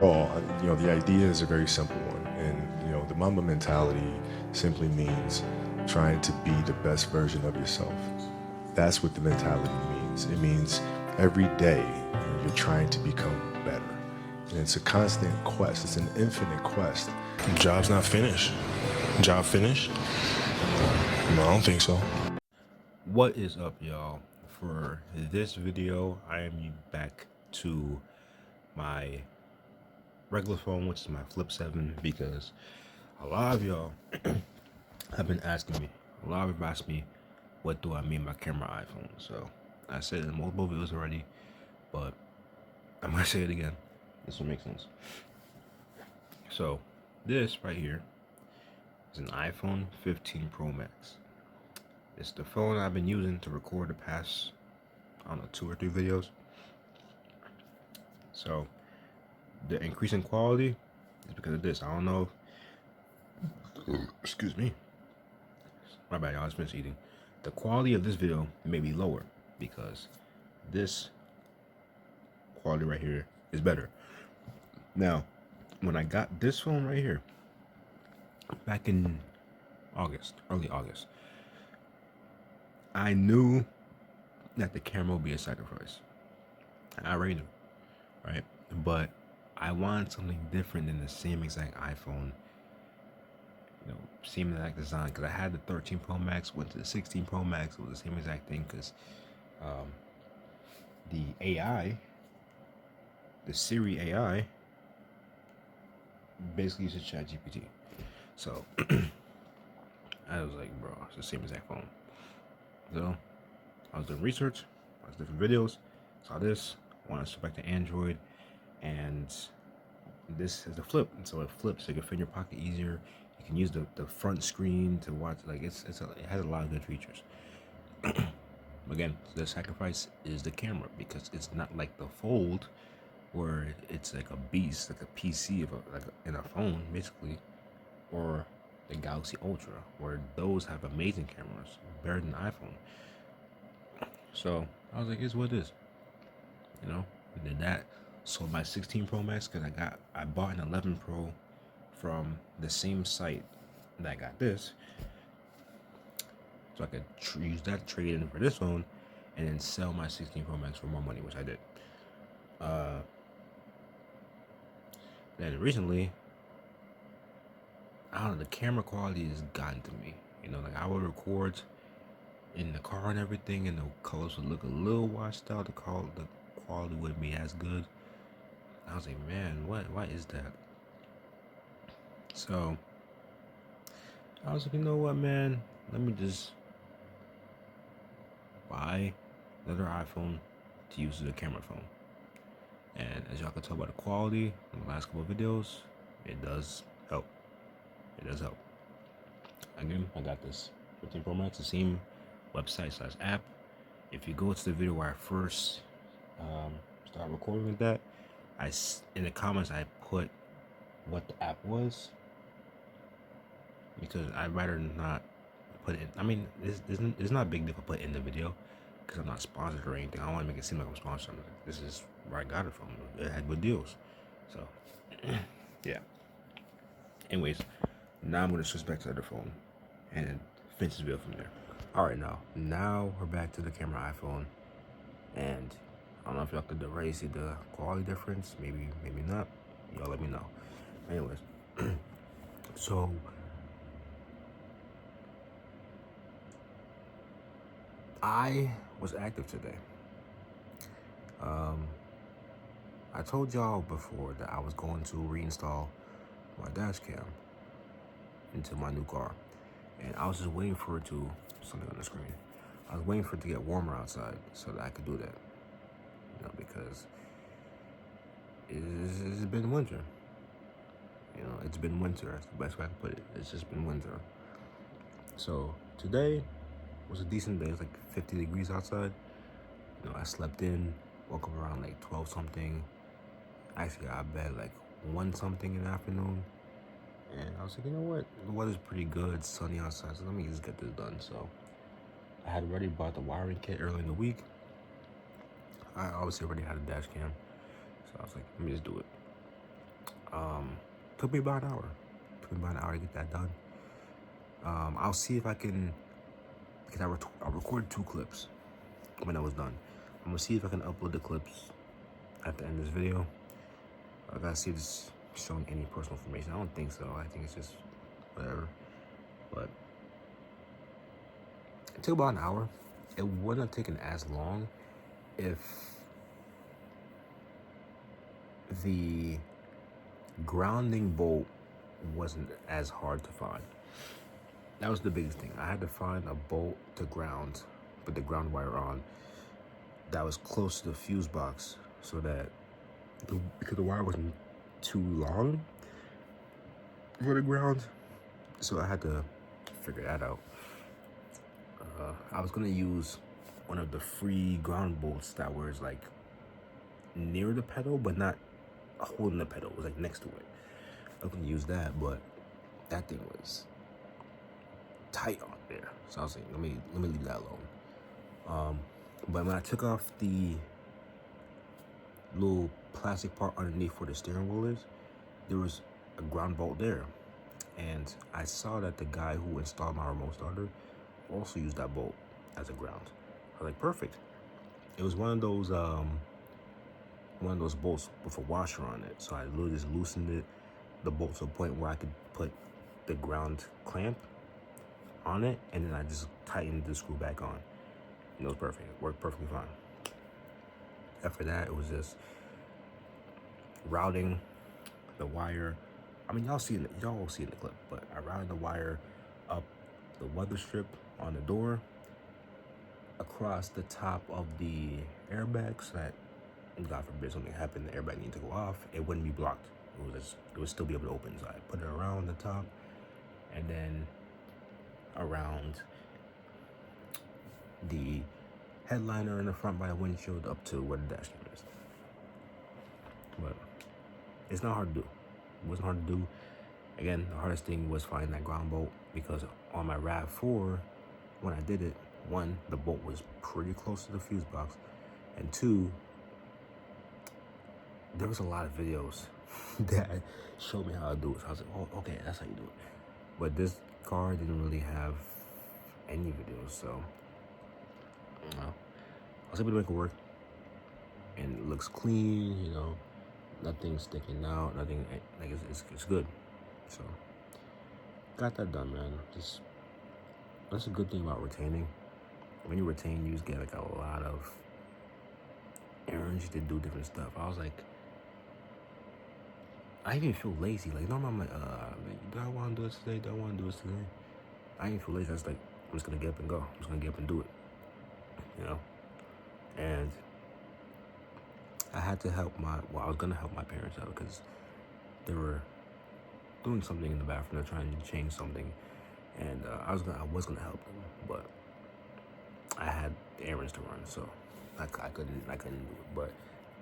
The idea is a very simple one, and the Mamba mentality simply means trying to be the best version of yourself. That's what the mentality means. It means every day you're trying to become better, and it's a constant quest. It's an infinite quest. Job's not finished. Job finished? No, I don't think so. What is up, y'all? For this video, I am back to my regular phone, which is my Flip 7, because a lot of y'all have been asking me, what do I mean by camera iPhone? So I said it in multiple videos already, but I'm gonna say it again. This will make sense. So this right here is an iPhone 15 Pro Max. It's the phone I've been using to record the past, I don't know, 2 or 3 videos. So the increase in quality is because of this. I don't know excuse me. My bad, y'all. I just finished eating. The quality of this video may be lower because this quality right here is better. Now, when I got this phone right here, back in August, early August, I knew that the camera would be a sacrifice. I already knew, right? But I wanted something different than the same exact iPhone, same exact design. Because I had the 13 Pro Max, went to the 16 Pro Max, it was the same exact thing. Because the AI, the Siri AI, basically uses ChatGPT. So I was like, bro, it's the same exact phone. So I was doing research, I was different videos, saw this, wanted to switch back to Android, and this is the flip, and so it flips. So you can fit in your pocket easier. You can use the front screen to watch. Like it has a lot of good features. Again, the sacrifice is the camera because it's not like the Fold, where it's like a beast, like a PC in a phone basically, or the Galaxy Ultra, where those have amazing cameras, better than the iPhone. So I was like, "It's what it is," And did that. Sold my 16 Pro Max because I bought an 11 Pro from the same site that I got this, so I could use that to trade in for this phone, and then sell my 16 Pro Max for more money, which I did. Then recently, I don't know, the camera quality has gotten to me. Like I would record in the car and everything, and the colors would look a little washed out. The quality wouldn't be as good. I was like, man, why is that? So I was like, you know what, man? Let me just buy another iPhone to use as a camera phone. And as y'all can tell by the quality in the last couple of videos, it does help. It does help. Again, I got this 15 Pro Max, the same website/app. If you go to the video where I first started recording with that, in the comments I put what the app was, because I'd rather not put it. I mean, it's not a big deal if I put it in the video because I'm not sponsored or anything. I don't want to make it seem like I'm sponsored. This is where I got it from. It had good deals. So, yeah. Anyways, now I'm going to switch back to the other phone and finish this video from there. All right, now we're back to the camera iPhone, and I don't know if y'all could already see the quality difference. Maybe not. Y'all let me know. Anyways, so I was active today. I told y'all before that I was going to reinstall my dash cam into my new car, and I was just waiting for it to something on the screen. I was waiting for it to get warmer outside so that I could do that. Because it's been winter. It's been winter. That's the best way I can put it. It's just been winter. So today was a decent day. It's like 50 degrees outside. I slept in, woke up around like 12 something. Actually, I bed like 1 something in the afternoon. And I was like, you know what? The weather's pretty good. It's sunny outside, so let me just get this done. So I had already bought the wiring kit early in the week. I obviously already had a dash cam. So I was like, let me just do it. Took me about an hour. Took me about an hour to get that done. I'll see if I can, because I recorded 2 clips when I was done. I'm gonna see if I can upload the clips at the end of this video. I gotta see if it's showing any personal information. I don't think so. I think it's just whatever. But it took about an hour. It wouldn't have taken as long if the grounding bolt wasn't as hard to find. That was the biggest thing. I had to find a bolt to ground, put the ground wire on, that was close to the fuse box, so that because the wire wasn't too long for the ground, so I had to figure that out. I was gonna use one of the free ground bolts that was like near the pedal, but not holding the pedal. It was like next to it. I was gonna use that, but that thing was tight on there. So I was like, let me leave that alone. But when I took off the little plastic part underneath where the steering wheel is, there was a ground bolt there. And I saw that the guy who installed my remote starter also used that bolt as a ground. I was like, perfect. It was one of those bolts with a washer on it. So I literally just loosened it, the bolt, to a point where I could put the ground clamp on it, and then I just tightened the screw back on. And it was perfect. It worked perfectly fine. After that, it was just routing the wire. I mean, y'all will see in the clip, but I routed the wire up the weather strip on the door, across the top of the airbag, so that, God forbid something happened, the airbag needed to go off, it wouldn't be blocked. It would still be able to open. So I put it around the top, and then around the headliner in the front by the windshield up to where the dash cam is. But it's not hard to do. It wasn't hard to do. Again, the hardest thing was finding that ground bolt, because on my RAV4, when I did it, 1, the bolt was pretty close to the fuse box, and 2, there was a lot of videos that showed me how to do it. So I was like, oh, okay, that's how you do it. But this car didn't really have any videos, so I was able to make it work. And it looks clean, you know, nothing sticking out, nothing, like it's good. So got that done, man. Just, that's a good thing about retaining. When you retain, you just get like a lot of energy to do different stuff. I was like, I even feel lazy. Like, normally I'm like, do I want to do this today? Do I want to do this today? I didn't feel lazy. I was like, I'm just gonna get up and go. I'm just gonna get up and do it, you know. And I had to help I was gonna help my parents out, because they were doing something in the bathroom. They're trying to change something, and I was gonna help them, but I had errands to run, so I couldn't do it. But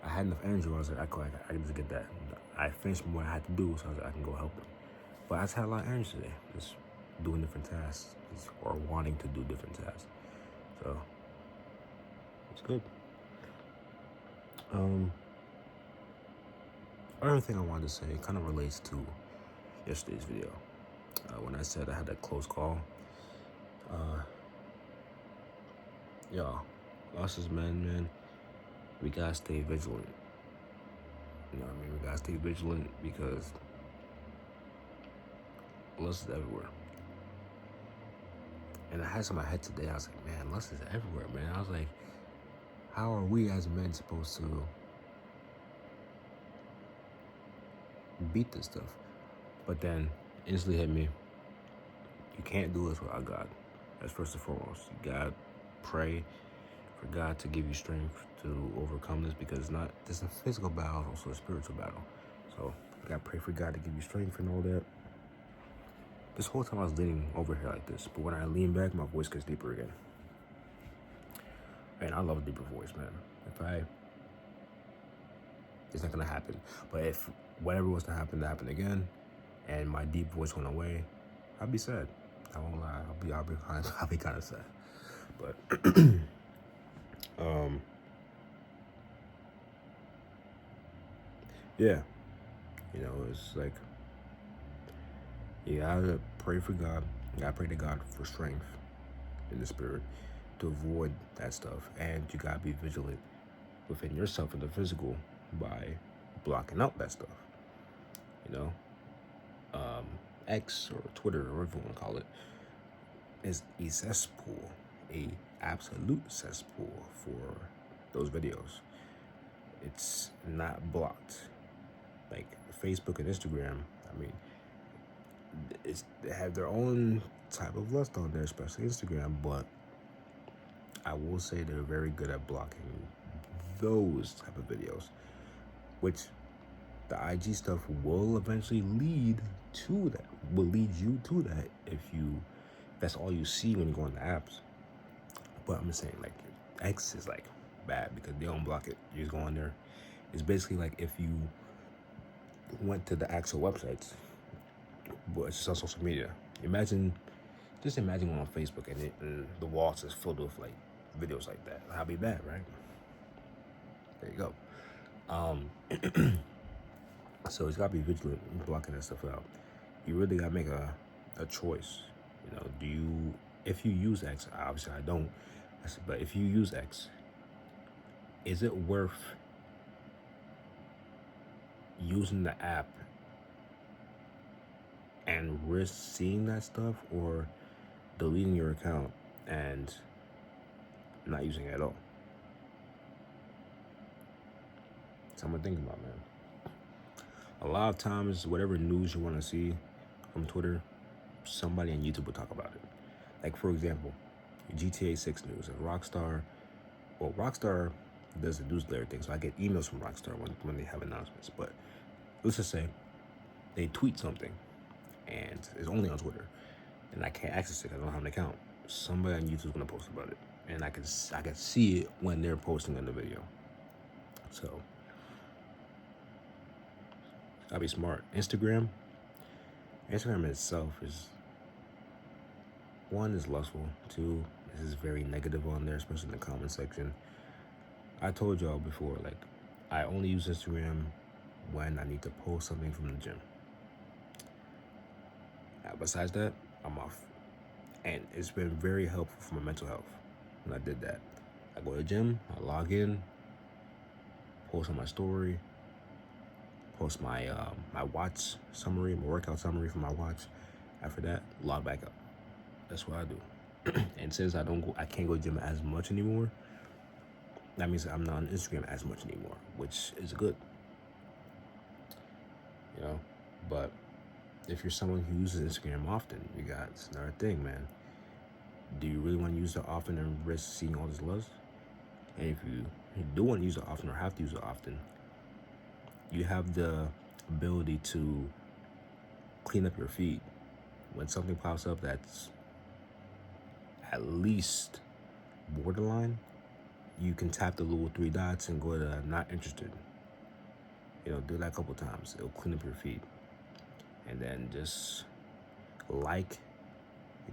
I had enough energy where I was like, I could just get that. I finished what I had to do, so I was like, I can go help them. But I just had a lot of energy today, just doing different tasks, or wanting to do different tasks. So it's good. Other thing I wanted to say kind of relates to yesterday's video. When I said I had that close call, y'all, us as men, man, we gotta stay vigilant. You know what I mean? We gotta stay vigilant, because lust is everywhere. And I had this in my head today. I was like, man, lust is everywhere, man. I was like, how are we as men supposed to beat this stuff? But then instantly hit me, you can't do this without God. That's first and foremost. You gotta pray for God to give you strength to overcome this, because it's a physical battle, it's also a spiritual battle. So you gotta pray for God to give you strength and all that. This whole time I was leaning over here like this, but when I lean back, my voice gets deeper again. And I love a deeper voice, man. It's not gonna happen. But if whatever was to happen again, and my deep voice went away, I'd be sad. I won't lie. I'll be kind of sad. But yeah, You know, it's like you gotta pray for God. You gotta pray to God for strength in the spirit to avoid that stuff, and you gotta be vigilant within yourself in the physical by blocking out that stuff. You know, X or Twitter or whatever you want to call it is a cesspool, a absolute cesspool for those videos. It's not blocked like Facebook and Instagram. I mean, they have their own type of lust on there, especially Instagram, but I will say they're very good at blocking those type of videos, which the IG stuff will eventually lead to that, will lead you to that if that's all you see when you go on the apps. But I'm just saying, like, X is like bad because they don't block it. You just go on there. It's basically like if you went to the actual websites, but it's just on social media. Just imagine going on Facebook and the walls is filled with like videos like that. That'd be bad, right? There you go. So it's gotta be vigilant in blocking that stuff out. You really gotta make a choice. You know, if you use X, obviously I don't, but if you use X, is it worth using the app and risk seeing that stuff, or deleting your account and not using it at all? Something to think about, man. A lot of times, whatever news you want to see from Twitter, somebody on YouTube will talk about it. Like, for example, GTA 6 news. Rockstar does the newsletter thing, so I get emails from Rockstar when they have announcements. But let's just say they tweet something, and it's only on Twitter, and I can't access it. I don't have an account. Somebody on YouTube is gonna post about it, and I can see it when they're posting on the video. So gotta be smart. Instagram itself is, one, is lustful. Two, this is very negative on there, especially in the comment section. I told y'all before, like, I only use Instagram when I need to post something from the gym. Besides that, I'm off. And it's been very helpful for my mental health when I did that. I go to the gym, I log in, post on my story, post my my watch summary, my workout summary for my watch. After that, log back up. That's what I do. And since I can't go to the gym as much anymore, that means I'm not on Instagram as much anymore, which is good. You know, but if you're someone who uses Instagram often, it's another thing, man. Do you really want to use it often and risk seeing all this lust? And if you do want to use it often or have to use it often, you have the ability to clean up your feed. When something pops up that's at least borderline, you can tap the little 3 dots and go to not interested. You know, do that a couple times. It'll clean up your feed. And then just like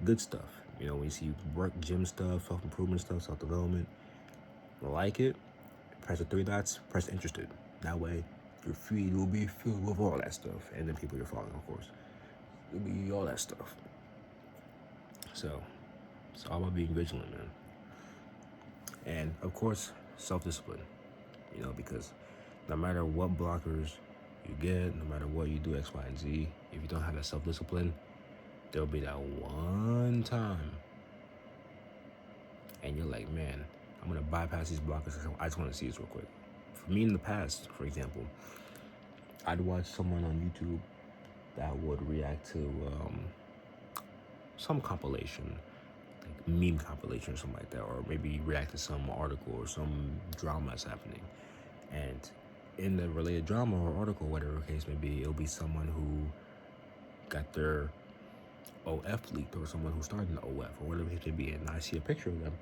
good stuff. You know, when you see work, gym stuff, self-improvement stuff, self-development, like it, press the 3 dots, press interested. That way, your feed will be filled with all that stuff. And then people you're following, of course. It'll be all that stuff. So, it's all about being vigilant, man. And, of course, self-discipline. You know, because no matter what blockers you get, no matter what you do, X, Y, and Z, if you don't have that self-discipline, there'll be that one time and you're like, man, I'm gonna bypass these blockers. I just want to see this real quick. For me, in the past, for example, I'd watch someone on YouTube that would react to some compilation, like meme compilation or something like that, or maybe react to some article or some drama that's happening. And in the related drama or article, whatever the case may be, it'll be someone who got their OF leaked, or someone who started in OF, or whatever it may be, and I see a picture of them.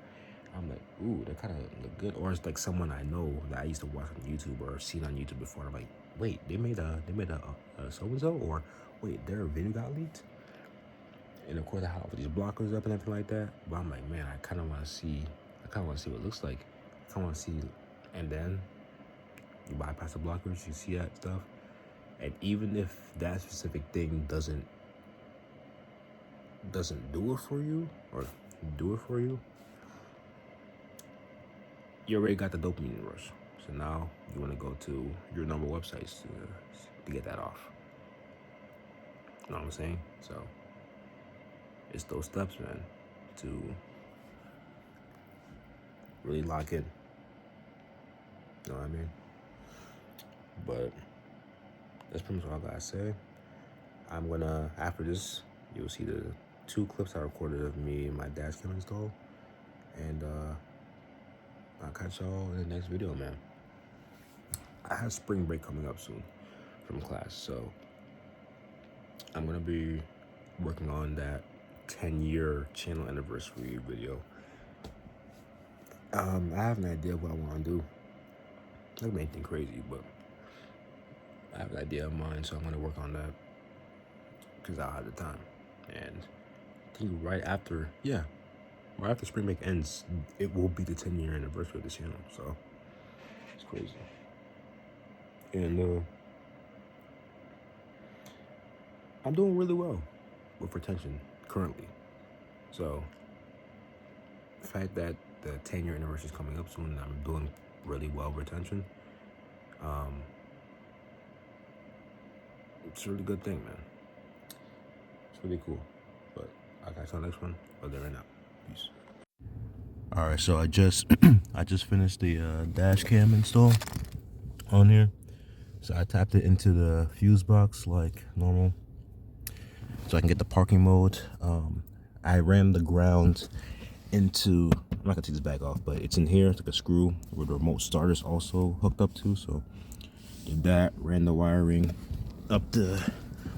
I'm like, ooh, they kind of look good. Or it's like someone I know that I used to watch on YouTube or seen on YouTube before. I'm like, wait, they made a so and so, or wait, their video got leaked. And of course, I have all these blockers up and everything like that. But I'm like, man, I kind of want to see what it looks like. I kind of want to see, and then you bypass the blockers, you see that stuff, And even if that specific thing doesn't do it for you, or do it for you, you already got the dopamine rush. So now you want to go to your normal websites to get that off. You know what I'm saying? So it's those steps, man, to really lock in. You know what I mean? But that's pretty much all I gotta say. I'm gonna, after this, you'll see the 2 clips I recorded of me and my dash cam install. And I'll catch y'all in the next video, man. I have spring break coming up soon from class, so I'm gonna be working on that 10-year channel anniversary video. I have an idea of what I want to do. Not anything crazy, but I have an idea of mine, so I'm gonna work on that because I'll have the time. And I think right after spring break ends, it will be the 10-year anniversary of the channel. So it's crazy. And I'm doing really well with retention currently. So the fact that the 10-year anniversary is coming up soon and I'm doing really well with retention, it's a really good thing, man. It's really cool. But I'll catch you on the next one. Other than that, peace. All right, so I just finished the dash cam install on here. So I tapped it into the fuse box like normal, so I can get the parking mode. I ran the ground into, I'm not gonna take this back off, but it's in here. It's like a screw where the remote start is also hooked up to. So did that, ran the wiring up the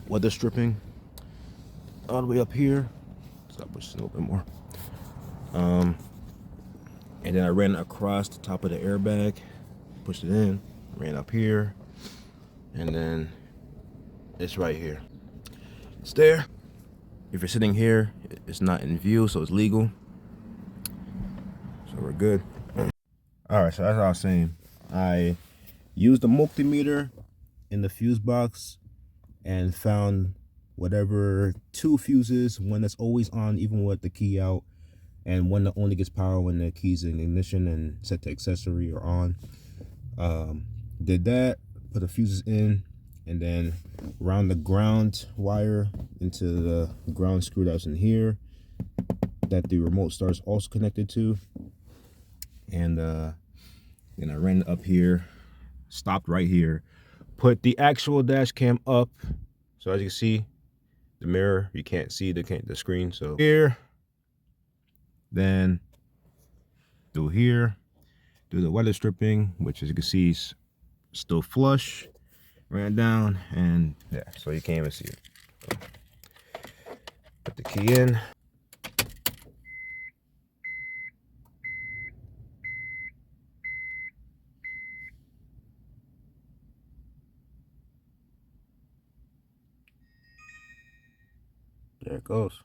weather stripping all the way up here. So I'll push this a little bit more. And then I ran across the top of the airbag, pushed it in, ran up here, and then it's right here. It's there. If you're sitting here, it's not in view, so it's legal. So we're good. All right, so as I was saying, I used the multimeter in the fuse box and found whatever 2 fuses, one that's always on even with the key out, and one that only gets power when the key's in ignition and set to accessory or on. Did that, put the fuses in, and then round the ground wire into the ground screw that was in here that the remote start is also connected to. And then I ran up here, stopped right here, put the actual dash cam up. So as you can see, the mirror, you can't see the screen. So here, then through here, do the weather stripping, which as you can see is still flush, ran down, and yeah, so you can't even see it. So, put the key in. There it goes.